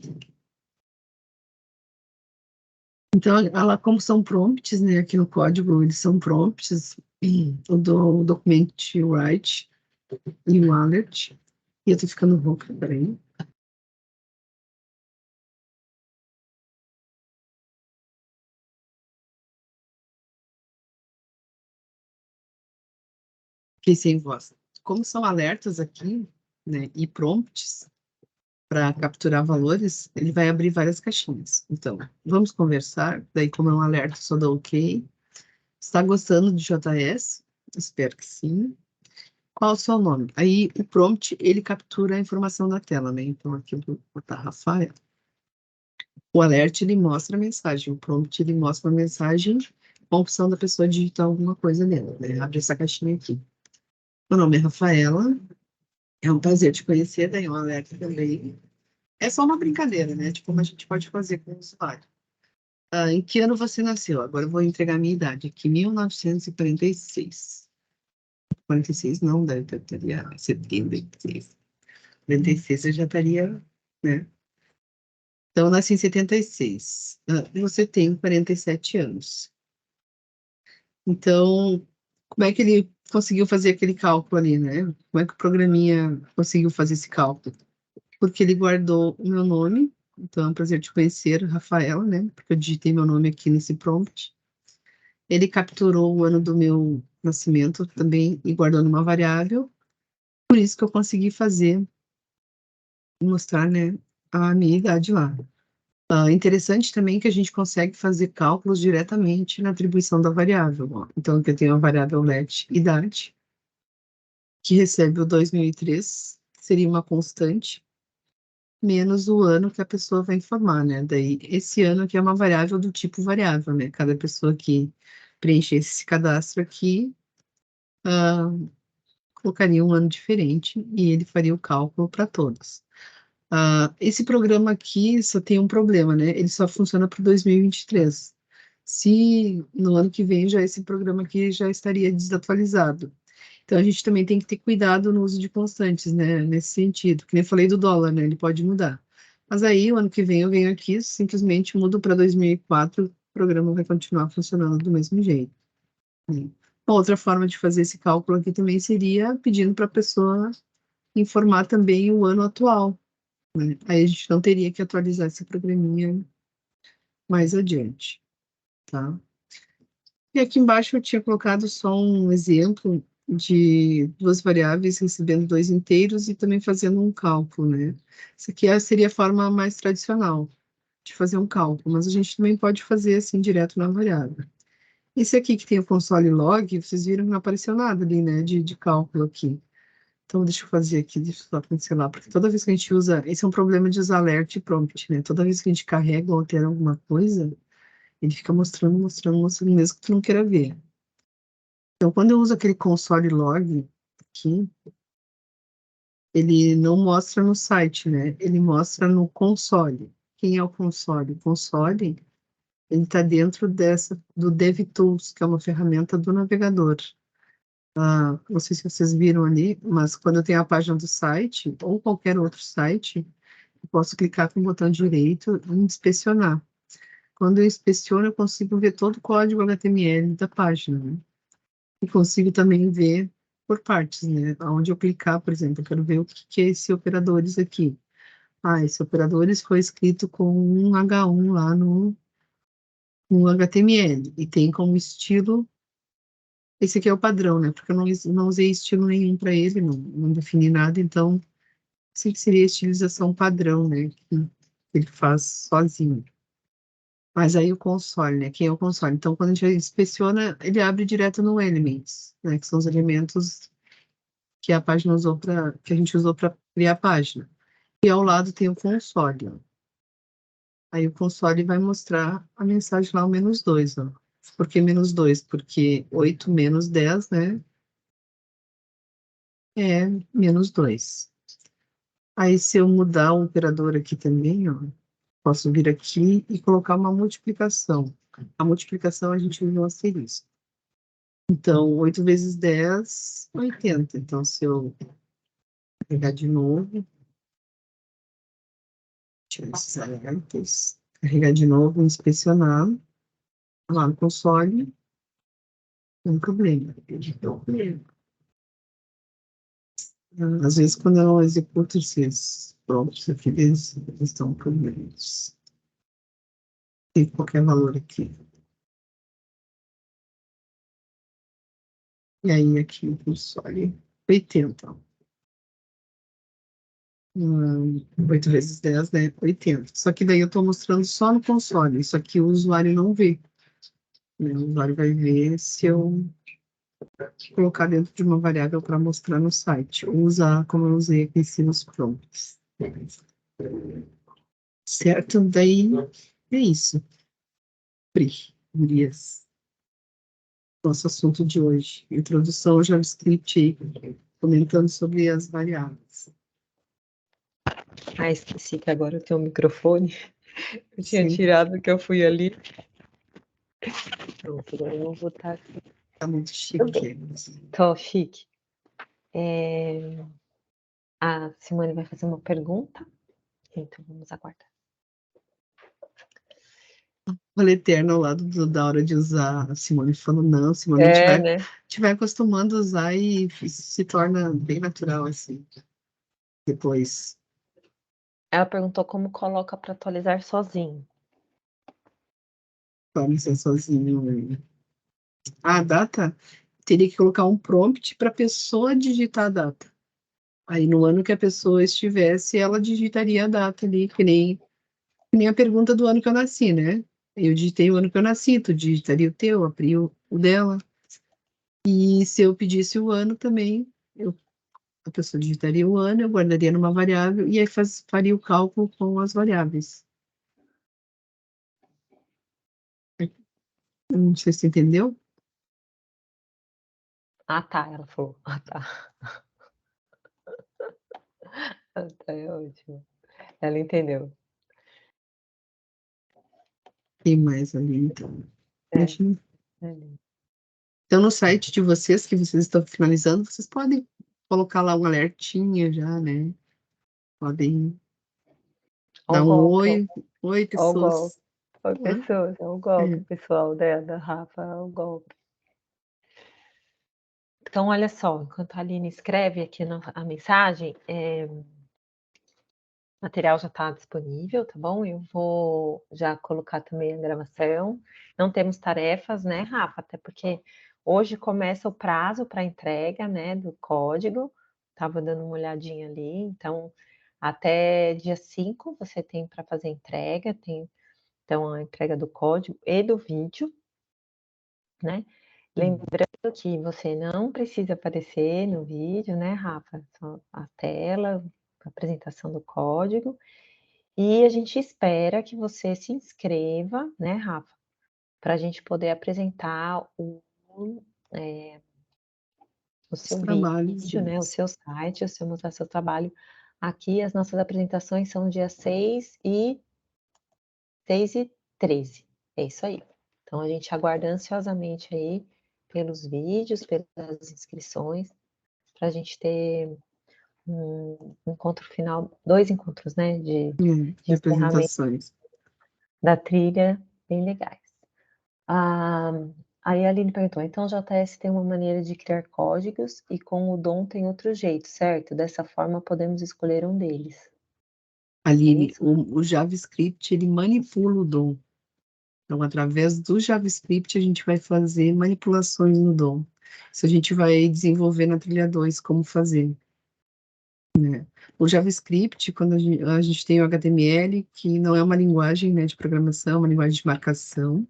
Então, ela, como são prompts, né, aqui no código, eles são prompts, o do document write e o alert. E eu tô ficando rouca, peraí. Fiquei sem voz. Como são alertas aqui, né, e prompts para capturar valores, ele vai abrir várias caixinhas. Então, vamos conversar. Daí, como é um alerta, só dou OK. Está gostando de JS? Espero que sim. Qual o seu nome? Aí, o prompt, ele captura a informação da tela, né? Então, aqui eu vou botar Rafael. O alert, ele mostra a mensagem. O prompt, ele mostra a mensagem com a opção da pessoa digitar alguma coisa nela, né? Abre essa caixinha aqui. Meu nome é Rafaela. É um prazer te conhecer, daí um alerta também. É só uma brincadeira, né? Tipo, como a gente pode fazer com o usuário. Em que ano você nasceu? Agora eu vou entregar a minha idade aqui, 1946. 46 não, deve estaria 76. 46 eu já estaria, né? Então, eu nasci em 76. Você tem 47 anos. Então, como é que ele conseguiu fazer aquele cálculo ali, né? Como é que o programinha conseguiu fazer esse cálculo? Porque ele guardou o meu nome, então é um prazer te conhecer, Rafaela, né? Porque eu digitei meu nome aqui nesse prompt. Ele capturou o ano do meu nascimento também e guardou numa variável. Por isso que eu consegui mostrar, né, a minha idade lá. Interessante também que a gente consegue fazer cálculos diretamente na atribuição da variável. Ó. Então, aqui eu tenho a variável let idade, que recebe o 2003, que seria uma constante, menos o ano que a pessoa vai informar, né? Daí, esse ano aqui é uma variável do tipo variável, né? Cada pessoa que preenchesse esse cadastro aqui, ah, colocaria um ano diferente e ele faria o cálculo para todos. Esse programa aqui só tem um problema, né? Ele só funciona para 2023. Se no ano que vem já esse programa aqui já estaria desatualizado. Então a gente também tem que ter cuidado no uso de constantes, né? Nesse sentido. Que nem eu falei do dólar, né? Ele pode mudar. Mas aí o ano que vem eu venho aqui, simplesmente mudo para 2004, o programa vai continuar funcionando do mesmo jeito. Né? Uma outra forma de fazer esse cálculo aqui também seria pedindo para a pessoa informar também o ano atual, né? Aí a gente não teria que atualizar esse programinha mais adiante, tá? E aqui embaixo eu tinha colocado só um exemplo de duas variáveis recebendo dois inteiros e também fazendo um cálculo, né? Isso aqui seria a forma mais tradicional. de fazer um cálculo, mas a gente também pode fazer assim direto na variável. Esse aqui que tem o console log, vocês viram que não apareceu nada ali, né, de cálculo aqui. Então, deixa eu fazer aqui, deixa eu só cancelar, porque toda vez que a gente usa, esse é um problema de usar alert e prompt, né? Toda vez que a gente carrega ou altera alguma coisa, ele fica mostrando, mostrando, mostrando, mesmo que tu não queira ver. Então, quando eu uso aquele console log aqui, ele não mostra no site, né? Ele mostra no console. Quem é o console? O console, ele está dentro do DevTools, que é uma ferramenta do navegador. Não sei se vocês viram ali, mas quando eu tenho a página do site, ou qualquer outro site, eu posso clicar com o botão direito e inspecionar. Quando eu inspeciono, eu consigo ver todo o código HTML da página, né? E consigo também ver por partes, né? Onde eu clicar, por exemplo, eu quero ver o que é esse operadores aqui. Esse operadores foi escrito com um H1 lá no HTML, e tem como estilo, esse aqui é o padrão, né? Porque eu não usei estilo nenhum para ele, não defini nada, então, esse que seria a estilização padrão, né? Que ele faz sozinho. Mas aí o console, né? Quem é o console? Então, quando a gente inspeciona, ele abre direto no Elements, né? Que são os elementos que a página usou que a gente usou para criar a página. E ao lado tem o console, ó. Aí o console vai mostrar a mensagem lá, o -2, ó. Por que -2? Porque 8 menos 10, né? É -2. Aí, se eu mudar o operador aqui também, ó, posso vir aqui e colocar uma multiplicação. A multiplicação a gente usa um asterisco. Então, 8 vezes 10, 80. Então, se eu pegar de novo, tirar esses alertas, carregar de novo, inspecionar, lá no console, tem um problema. Às vezes, quando eu não executo esses prompts aqui, eles estão com problemas. Tem qualquer valor aqui. E aí, aqui no console, 80. 8 vezes 10, né? 80. Só que daí eu estou mostrando só no console. Isso aqui o usuário não vê, né? O usuário vai ver se eu colocar dentro de uma variável para mostrar no site, ou usar como eu usei aqui em cima os prompts. Certo? Daí é isso. Pri, gurias. Nosso assunto de hoje. Introdução ao JavaScript aí, comentando sobre as variáveis. Esqueci que agora eu tenho um microfone. Eu tinha Sim. tirado que eu fui ali. Pronto, agora eu vou botar aqui. Tá muito chique. Tô chique. A Simone vai fazer uma pergunta, então vamos aguardar. Olha eterno ao lado da hora de usar. A Simone falou, não, Simone, Né? tiver acostumando a usar e se torna bem natural, assim, depois. Ela perguntou como coloca para atualizar sozinho. Tome ser sozinho. Né? A data, teria que colocar um prompt para a pessoa digitar a data. Aí, no ano que a pessoa estivesse, ela digitaria a data ali, que nem a pergunta do ano que eu nasci, né? Eu digitei o ano que eu nasci, tu digitaria o teu, o dela. E se eu pedisse o ano também, a pessoa digitaria o ano, eu guardaria numa variável e aí faria o cálculo com as variáveis. Não sei se você entendeu. Tá, ela falou. Tá. Tá, é ótimo. Ela entendeu. Tem mais ali, então. É. Enfim. Então, no site de vocês, que vocês estão finalizando, vocês podem colocar lá um alertinha já, né? Podem Ó o dar um golpe, oi, oi, ó o golpe. pessoas. Oi, pessoas, é o golpe, É, pessoal, da Rafa, é o golpe. Então, olha só, enquanto a Aline escreve aqui a mensagem, o material já está disponível, tá bom? Eu vou já colocar também a gravação. Não temos tarefas, né, Rafa? Até porque hoje começa o prazo para entrega, né, do código. Estava dando uma olhadinha ali, então Até dia 5 você tem para fazer entrega, tem então a entrega do código e do vídeo, né. Lembrando que você não precisa aparecer no vídeo, né, Rafa, só a tela, a apresentação do código, e a gente espera que você se inscreva, né, Rafa, para a gente poder apresentar eh, o Os seu trabalhos vídeo, né, o deles. seu site, o seu mostrar seu trabalho. Aqui as nossas apresentações são dia 6 e 13. É isso aí. Então a gente aguarda ansiosamente aí pelos vídeos, pelas inscrições, para a gente ter um encontro final, 2 encontros, né, de De encerramento apresentações. da trilha, bem legais. Ah, aí a Aline perguntou: "Então o JS tem uma maneira de criar códigos e com o DOM tem outro jeito, certo? Dessa forma podemos escolher um deles". É Aline, isso? o JavaScript, ele manipula o DOM. Então, através do JavaScript, a gente vai fazer manipulações no DOM. Isso a gente vai desenvolver na trilha 2, como fazer, né. O JavaScript, quando a gente tem o HTML, que não é uma linguagem, né, de programação, é uma linguagem de marcação.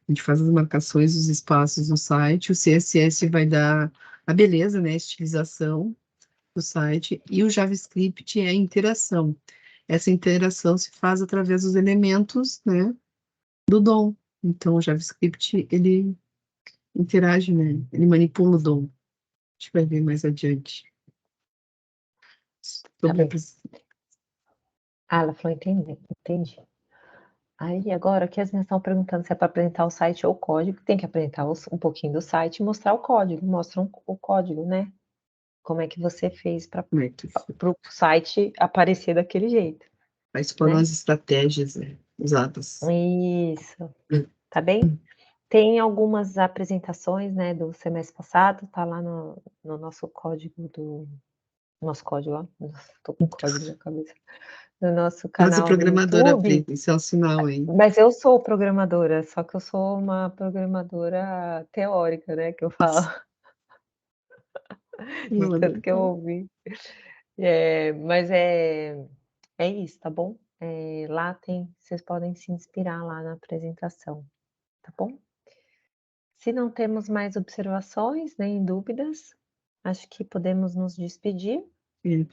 A gente faz as marcações dos espaços no site, o CSS vai dar a beleza, né, a estilização do site, e o JavaScript é a interação. Essa interação se faz através dos elementos, né, do DOM. Então, o JavaScript, ele interage, né, ele manipula o DOM. A gente vai ver mais adiante Tá sobre a bem. Ah, ela falou: entendi. Aí agora que as meninas estão perguntando se é para apresentar o site ou o código, tem que apresentar um pouquinho do site e mostrar o código, mostra o código, né, como é que você fez para como é que o site aparecer daquele jeito, quais foram né. as estratégias, né, usadas. Isso, Hum, tá bem? Tem algumas apresentações, né, do semestre passado, tá lá no nosso código nosso código, ó, nossa, tô com código na cabeça, no nosso Nossa canal do programadora, YouTube, Pri, isso é um sinal, hein. mas eu sou programadora, só que eu sou uma programadora teórica, né, que eu falo, de tanto que eu ouvi. Mas é isso, tá bom? Lá tem vocês podem se inspirar lá na apresentação, tá bom? Se não temos mais observações, nem dúvidas, acho que podemos nos despedir.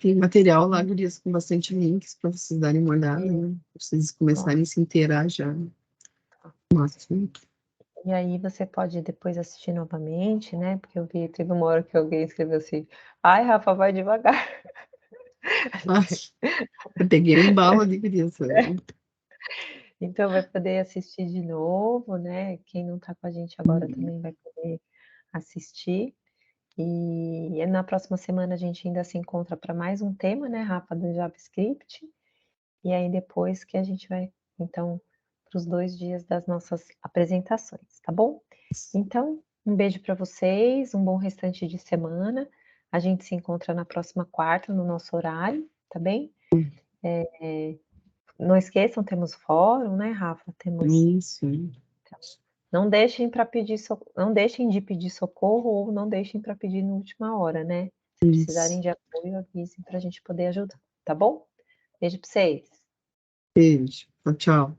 Tem material lá, gurias, com bastante links para vocês darem uma olhada, E, né, pra vocês ó, começarem a se inteirar já no assunto. e aí você pode depois assistir novamente, né? Porque eu vi, teve uma hora que alguém escreveu assim: "Ai, Rafa, vai devagar". Nossa, eu peguei o embalo ali, gurias. Então vai poder assistir de novo, né? Quem não está com a gente agora também vai poder assistir. E na próxima semana a gente ainda se encontra para mais um tema, né, Rafa, do JavaScript. E aí depois que a gente vai, então, para os 2 dias das nossas apresentações, tá bom? Então, um beijo para vocês, um bom restante de semana. A gente se encontra na próxima quarta, no nosso horário, tá bem? Não esqueçam, temos fórum, né, Rafa? Temos Isso, não deixem para pedir não deixem de pedir socorro ou não deixem para pedir na última hora, né? Se precisarem isso. de apoio, avisem para a gente poder ajudar, tá bom? Beijo para vocês. Beijo. Tchau, tchau.